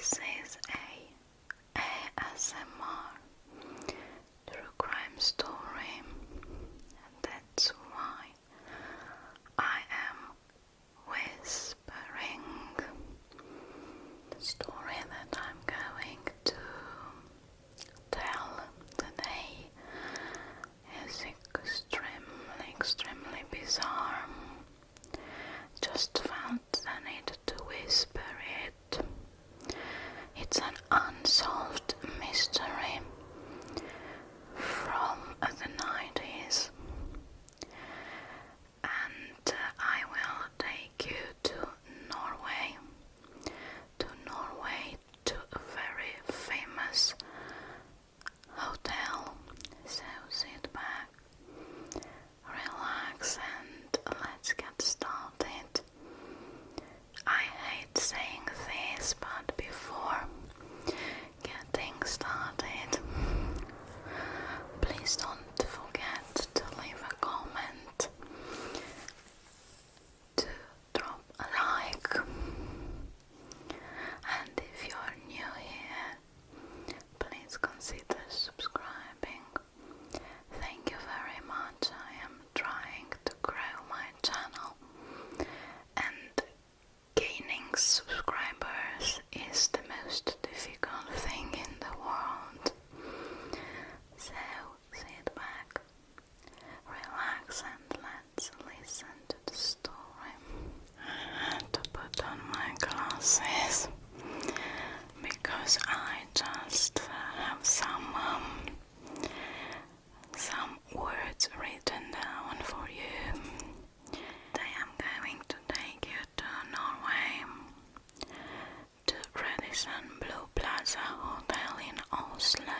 This is a ASMR true crime story, and that's why I am whispering. The story that I'm going to tell today is extremely bizarre. Just felt the need to whisper it. It's an unsolved mystery from the 90s, and I will take you to Norway to a very famous hotel. So sit back, relax, and let's get started. I hate saying this, but before getting started, please don't forget to leave a comment, to drop a like, and if you're new here, please consider subscribing. Thank you very much. I am trying to grow my channel, and gaining subscribers is the most difficult thing in the world. So sit back, relax, and let's listen to the story. I had to put on my glasses because I just have some words written down for you. Today I'm going to take you to Norway, to Radisson Blue Plaza Hotel in Oslo.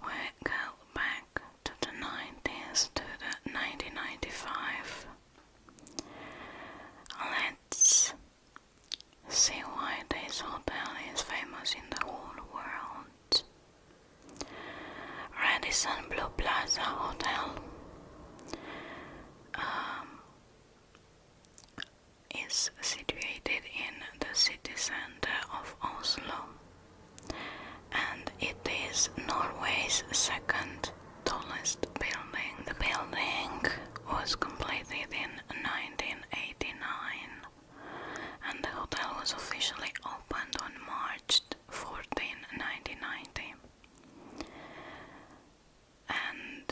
We go back to the 90s, to the 1995. Let's see why this hotel is famous in the whole world. Radisson Blue Plaza Hotel is situated in the city center of Oslo, and it is Norway's second tallest building. The building was completed in 1989, and the hotel was officially opened on March 14, 1990. And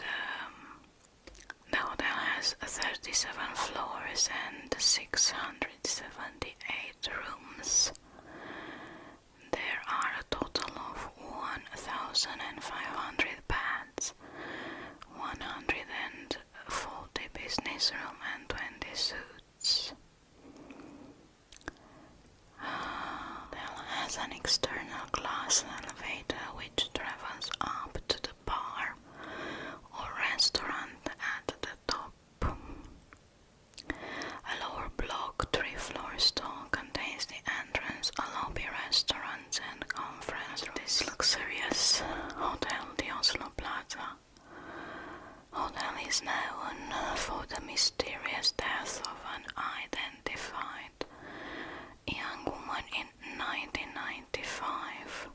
the hotel has 37 floors and 678 rooms. There are a total of 1,500 beds, 140 business rooms and 20 suites. The hotel has an external glass elevator which travels up to the bar or restaurant at the top. A lower block, 3-floor stall contains the entrance, a lobby, restaurants and conference room. This luxurious hotel, the Oslo Plaza Hotel, is known for the mysterious death of an unidentified young woman in 1995.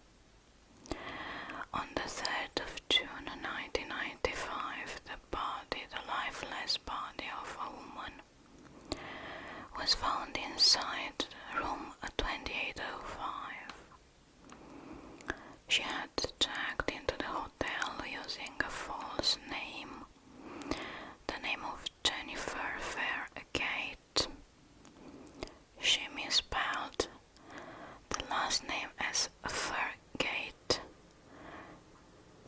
On the 3rd of June 1995, the lifeless body of a woman was found inside room 2805. She had checked into the hotel using a false name, the name of Jennifer Fairgate. She misspelled the last name as Fairgate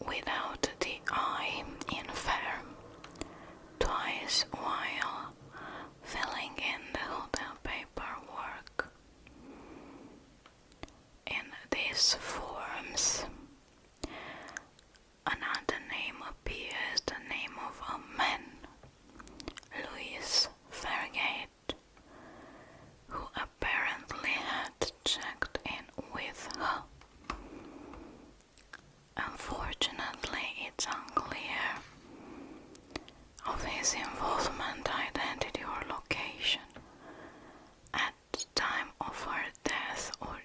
without the I in fair twice while filling in the hotel paperwork. In these forms, another name appears, the name of a man, Louis Fairgate, who apparently had checked in with her. Unfortunately, it's unclear of his involvement, identity or location at the time of her death, or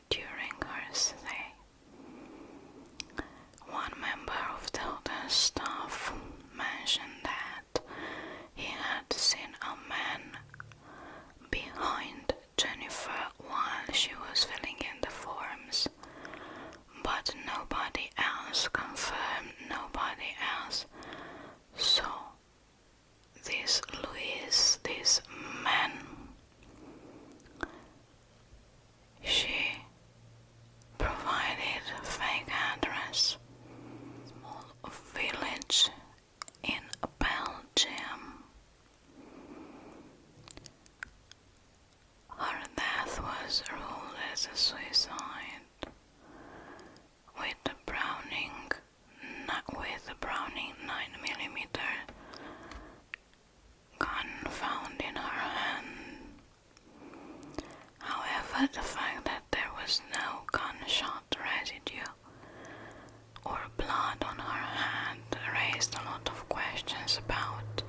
was a suicide with a Browning 9mm gun found in her hand. However, the fact that there was no gunshot residue or blood on her hand raised a lot of questions about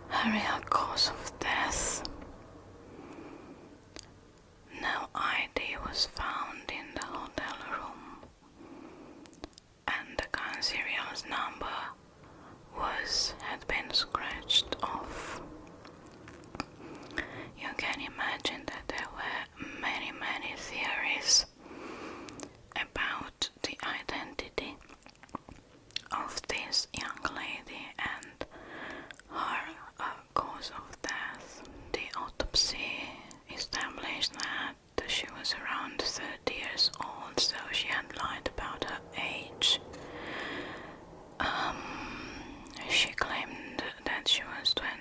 her real cause of death. No ID was found in the hotel room, and the gun serial's number had been scratched off. You can imagine that there were many theories about the identity of this young lady and her cause of death. The autopsy established that she was around 30 years old, so she had lied about her age. She claimed that she was 21.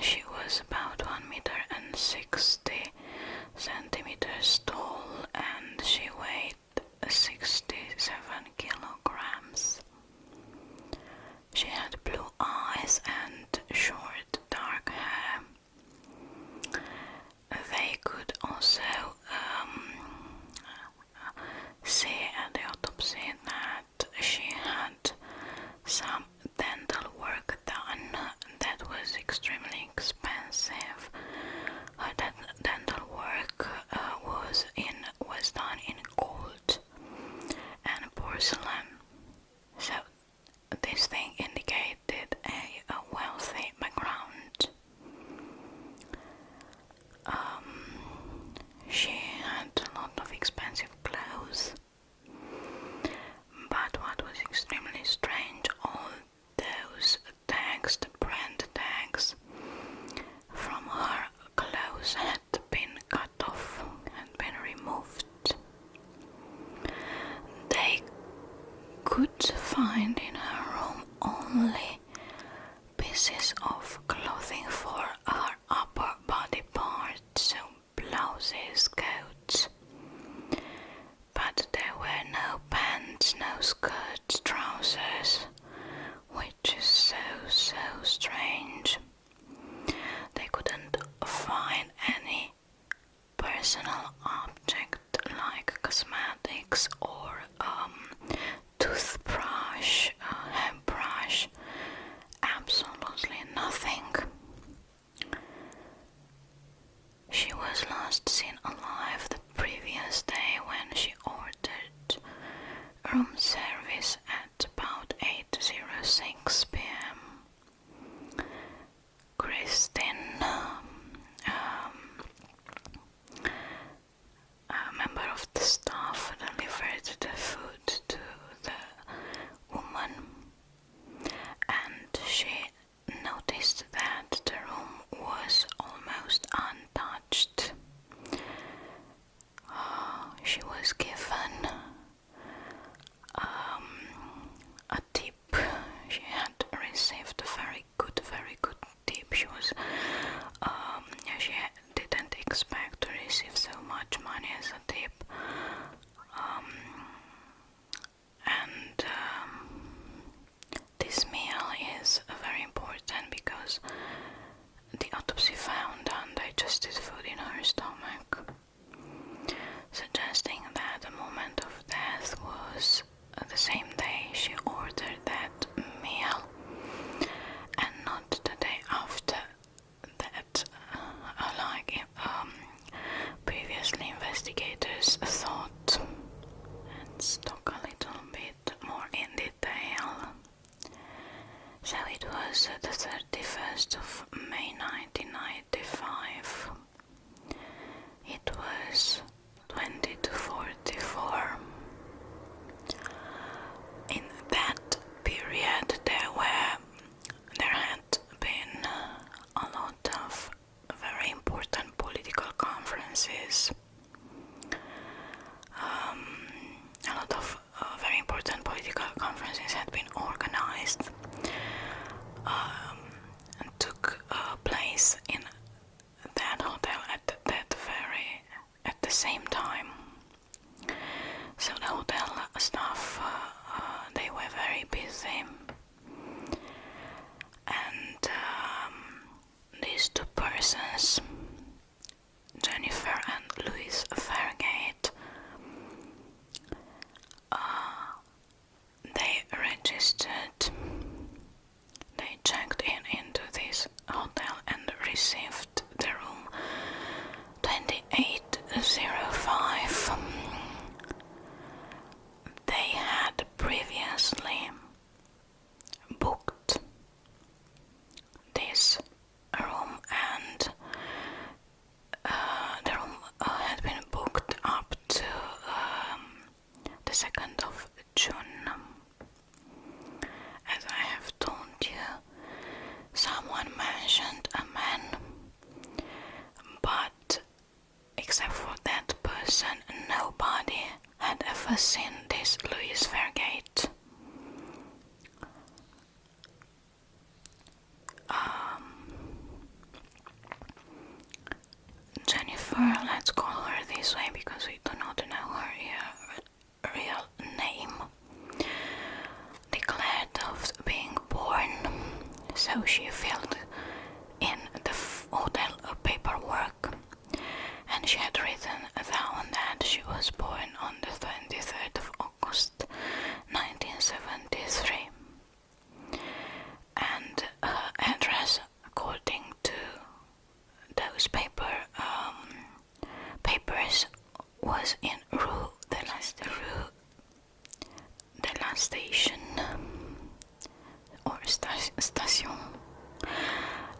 She was about 1 meter and 60 centimeters tall, and she weighed 67 kilograms. She had blue eyes and short dark hair. They could also see at the autopsy that she had some dental work done that was extremely expensive. Her dental work was done in gold and porcelain, so this thing indicated a wealthy background. She had a lot of expensive clothes, but what was extremely strange, all those tags, the brand tags from her clothes had been cut off, had been removed. They could find in her room only pieces of clothing for her upper body part, so blouses, coats, but there were no pants, no skirts, trousers, which is so strange. They couldn't find any personal object like cosmetics or toothbrush, hairbrush, absolutely nothing. She was last seen alive the previous day when she ordered room service at about 8:06 p.m. Christine, a member of the staff, delivered the food to the woman, and she noticed that the room was almost untouched. She was given a tip. She had received a very good tip. She didn't expect to receive so much money as a tip. This meal is very important because the autopsy found undigested food in her stomach, suggesting that the moment of death was the same day she ordered that meal and not the day after that, previously investigators thought. Let's talk a little bit more in detail. So it was the 31st of May 1995. It was 20 to 44. In that period there had been a lot of very important political conferences. A lot of very important political conferences had been organized and took place in that hotel at that very same time. So the hotel staff, they were very busy, and these two persons, Jennifer and Louis Fairgate, they registered, they checked into this hotel and received the room 2805. They had previously booked this room, and the room had been booked up to the 2nd of June. As I have told you, someone mentioned a man, but except for that person, nobody had ever seen this Louis Fairgate. Jennifer, let's call her this way because we do not know her real name, declared of being born, so she filled in the hotel paperwork, and she had written down that she was born on the 23rd of August 1973, and her address, according to those papers, was in Rue de la Station, or Station,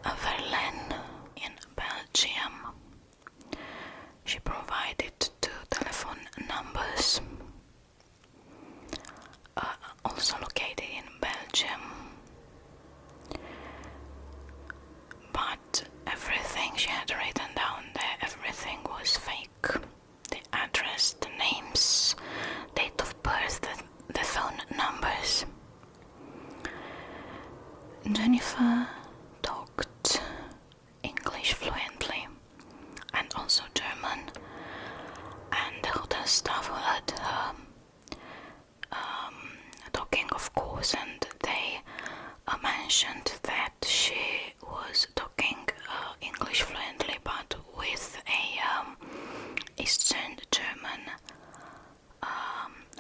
Verlaine in Belgium. She provided two telephone numbers, also located in Belgium, but everything she had written down there, everything was fake. The address, the names, date of birth, the phone numbers. Jennifer talked English fluently and also German, and the hotel staff heard her talking, of course, and they mentioned that she was talking English fluently, but with a Eastern German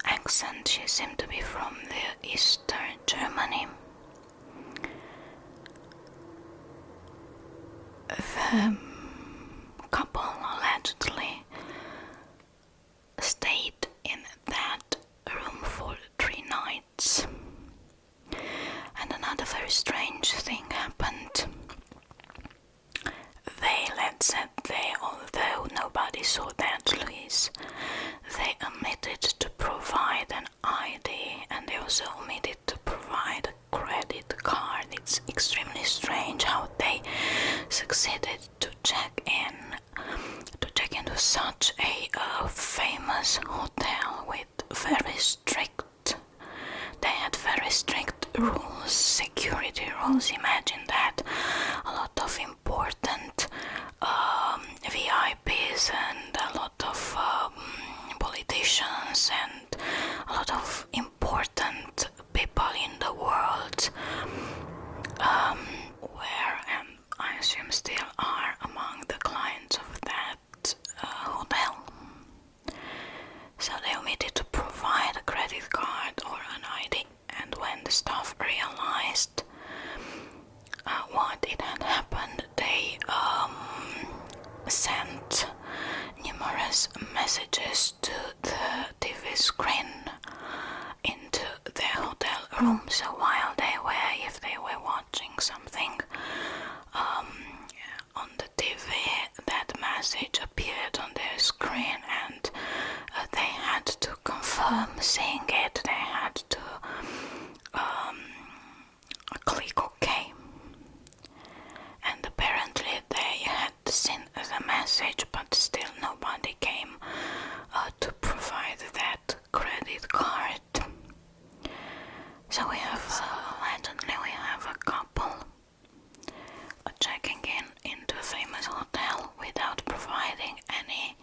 accent. She seemed to be from the Eastern Germany. The couple allegedly stayed in that room for 3 nights. And another very strange thing happened. Although nobody saw that Louis, they omitted to provide an ID, and they also omitted to provide a credit card. It's extremely strange how they succeeded to check into such a famous hotel with very strict. They had very strict rules, security rules. Imagine that. A lot of important VIPs and a lot of politicians and a lot of important people in the world were, and I assume still are, among the clients of that hotel. So they omitted to provide a credit card or an ID, and when the staff realized what it had happened, they sent numerous messages to the TV screen into the hotel room. So while if they were watching something on the TV, that message appeared on their screen, and they had to confirm seeing it. They had to click OK. And apparently they had seen the message, but still nobody came to provide that credit card. So we have, allegedly we have a couple checking into a famous hotel without providing any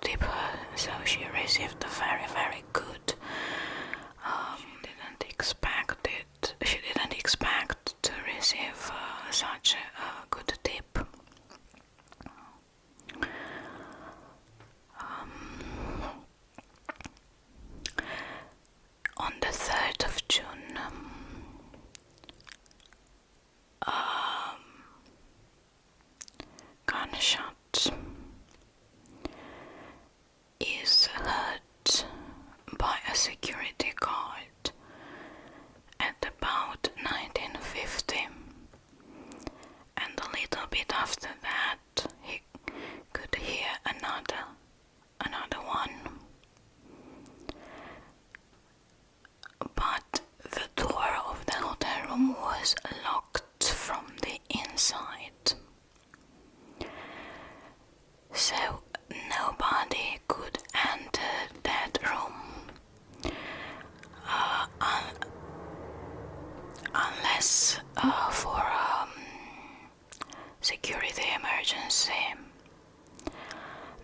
tip her, so she received a very, very good. She didn't expect to receive such a good tip. On the 3rd of June, gunshot is heard by a security guard at about 1950, and a little bit after that he could hear another one. But the door of the hotel room was locked from the inside, so nobody could enter that room unless for security emergency.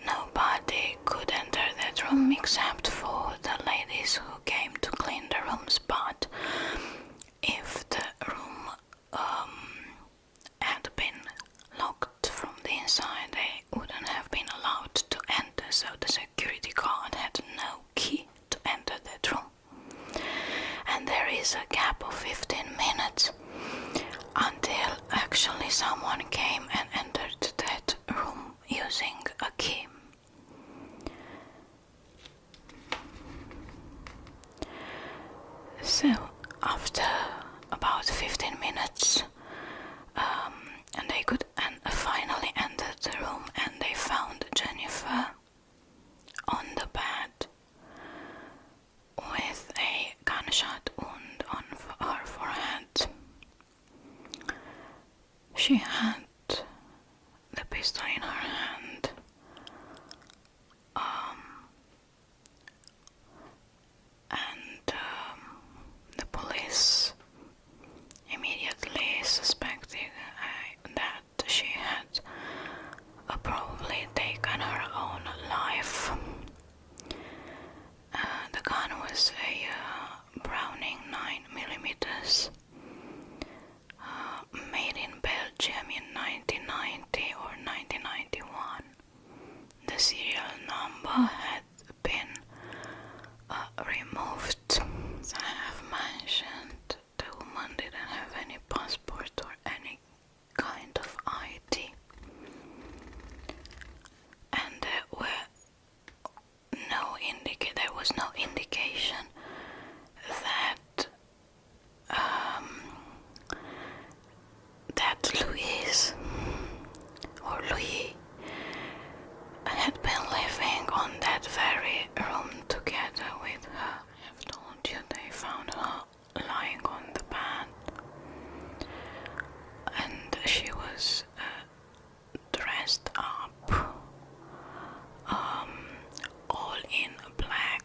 Nobody could enter that room except for the ladies who came to clean the rooms, but if the room had been locked from the inside, they wouldn't have been allowed to enter, so the security guard had no key to enter that room. And there is a gap of 15 minutes until actually someone came and entered that room using a key. So after about 15 minutes, and they could finally enter the room, and they found Jennifer on the bed with a gunshot wound on her forehead. She had the pistol in her hand, and the police immediately suspected that she had probably taken her own life. The gun was a Browning 9mm, made in Belgium in 1990 or 1991. The serial number had been removed. As I have mentioned, the woman didn't have any passport or any kind of ID, and there was no indication that Louis had been living on that very room together with her. I have told you they found her lying on the bed, and she was dressed up, all in black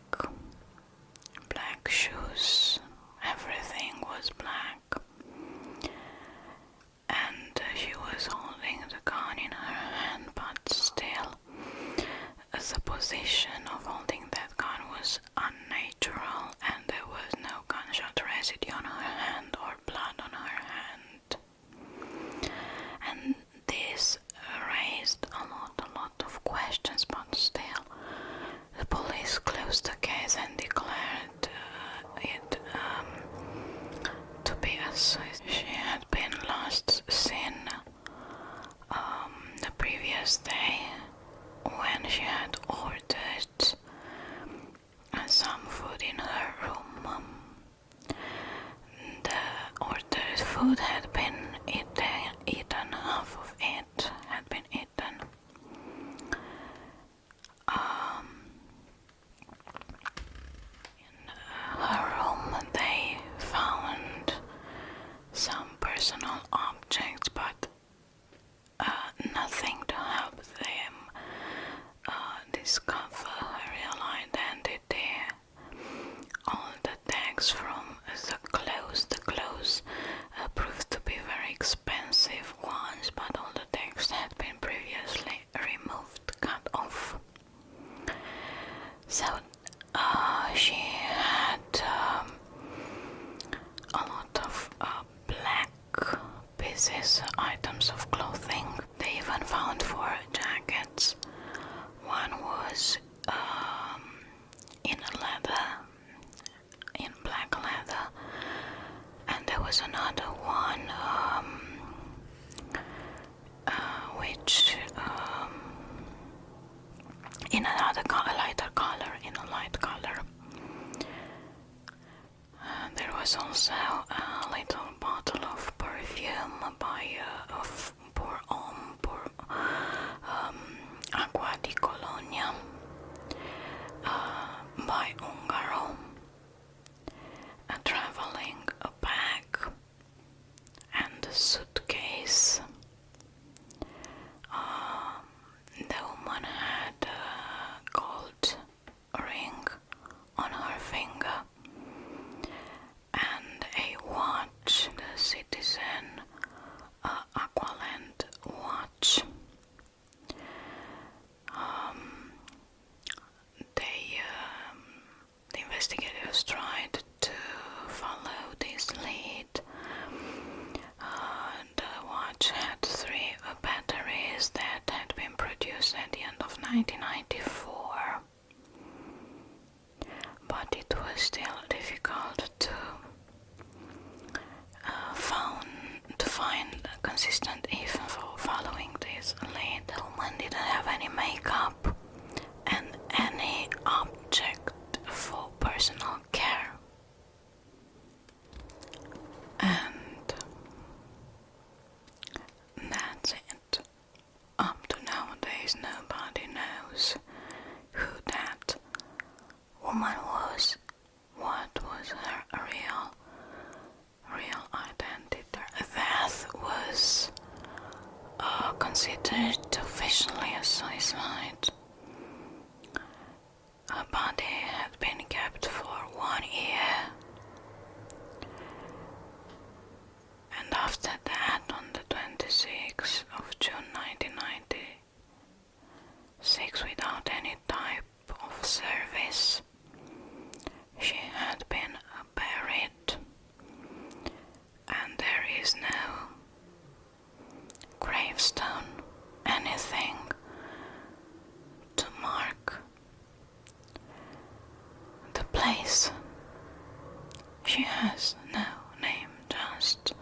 shoes. Everything was black, and she was holding the gun in her hand, but still the position of holding that gun was unnatural, and there was no gunshot residue on her hand or blood on her hand. And this raised a lot of questions, but still the police closed the case and declared it to be a suicide. She had been last seen the previous day when she had ordered some food in her room. The ordered food had been eaten, half of it had been eaten. In her room they found some personal objects, but nothing to help them was also a little bottle of perfume by Acqua di Colonia by Ungaro, a traveling bag, and a suitcase. The woman had a gold ring on her finger and a watch, the Citizen Aqualand watch. The investigators tried to follow this lead. The watch had 3 batteries that had been produced at the end of 1994, but it was still difficult to find consistent info following this lead. The woman didn't have any makeup and any object for personal care. And that's it. Up to nowadays, nobody knows who that woman was, what was her real identity. Her death was considered officially a suicide. Her body had been kept for 1 year, and after that, on the 26th of June 1996, without any type of service, she had been buried, and there is no gravestone, anything to mark the place. She has no name, just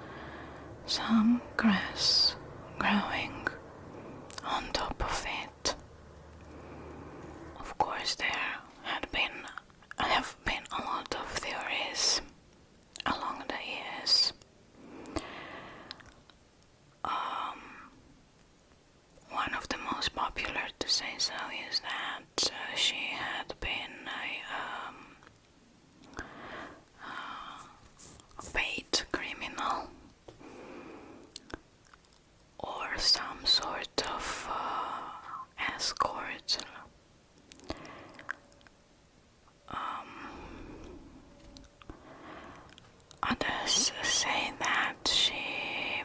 some grass growing on top of it. Of course, there have been a lot of theories along the years. One of the most popular, to say so, is that she had been a paid criminal or some sort of escort. Others say that she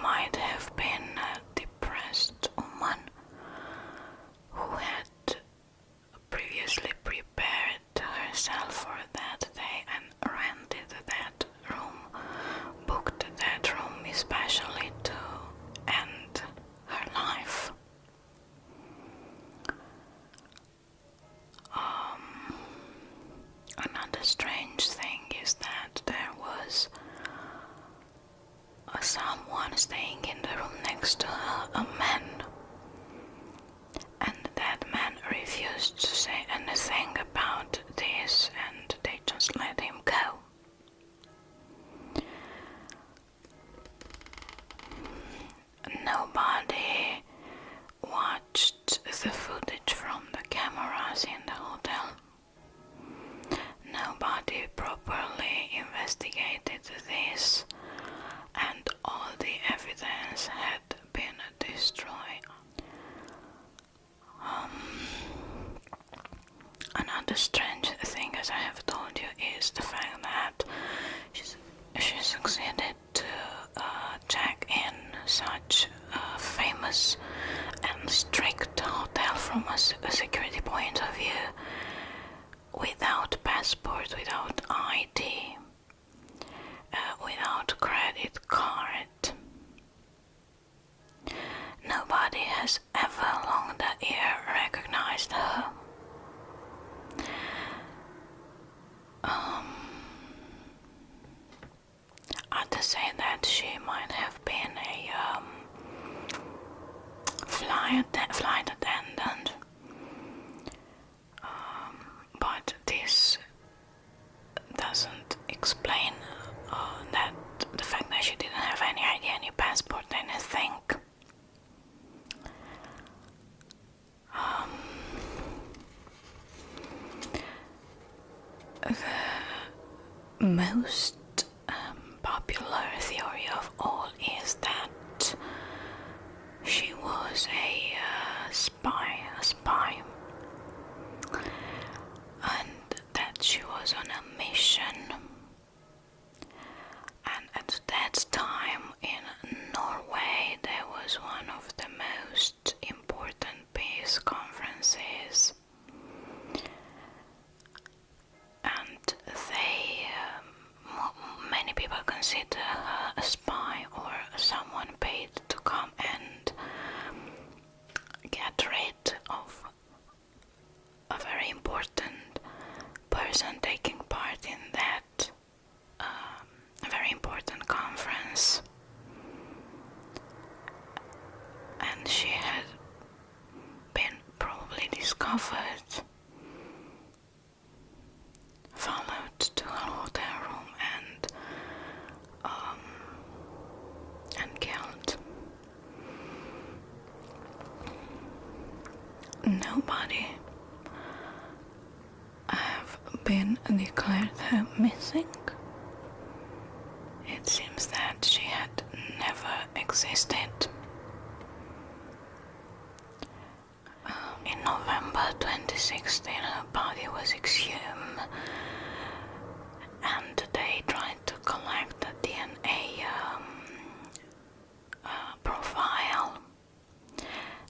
might have been a depressed woman who had previously prepared herself for that day and rented that room, booked that room especially to end her life. Another strange thing is that there was someone staying in the room next to her, a man, and that man refused to say anything about this, and they just let him go. Nobody watched the footage from the cameras in the hotel. Nobody properly investigated this, and all the evidence had been destroyed. Another strange thing, as I have told you, is the fact that she succeeded to check in such a famous and strict hotel from a security point of view without passport, without ID, without credit card. Nobody has ever along the year recognized her. Others say that she might have been a flight attendant, but this doesn't explain the most popular theory of all is that she was a spy, and that she was on a mission. And at that time in Norway there was one of the most important peace conferences, and many people consider her a spy or someone paid to come and get rid of a very important person taking part in that very important conference. And she had been probably discovered, followed to her hotel room and killed. Nobody have been declared her missing. It seems that she had never existed. In November 2016 her body was exhumed, and they tried to collect a DNA profile.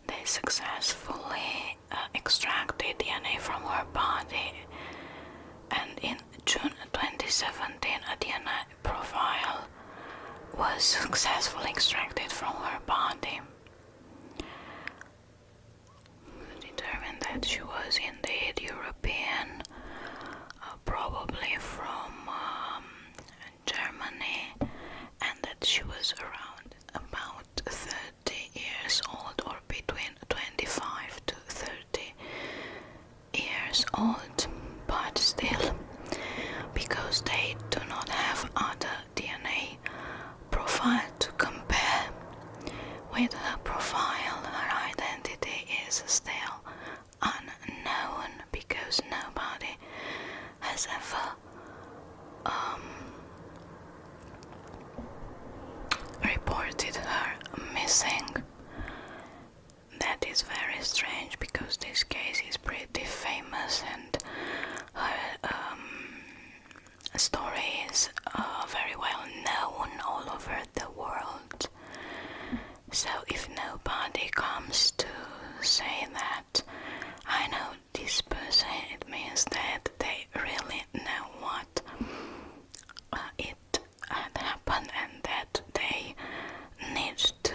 They successfully extracted DNA from her body, and in June 2017 a DNA profile was successfully extracted from her body, determined that she was indeed European, probably from Germany, and that she was around about 30 years old, or between 25 to 30 years old. But still, because they do not have other DNA profile to compare with her profile, her identity is still unknown, because nobody has ever reported her missing. That is very strange, because this case is pretty famous and her story is very well known all over the world. So if nobody comes to say that I know this person, it means that they really know what it had happened, and that they need to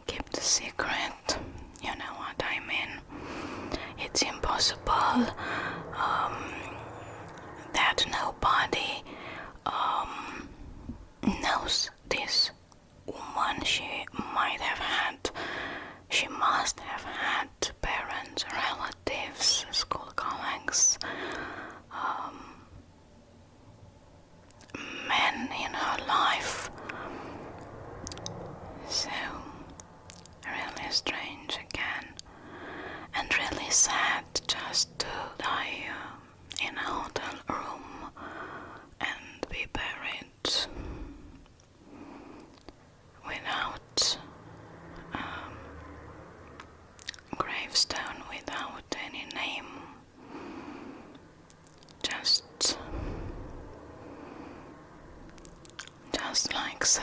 keep the secret. You know what I mean? It's impossible that nobody knows this woman. She must have had parents, relatives, school colleagues, men in her life. So, really strange again, and really sad just to die in a hotel room and be buried without gravestone, without any name, just like so.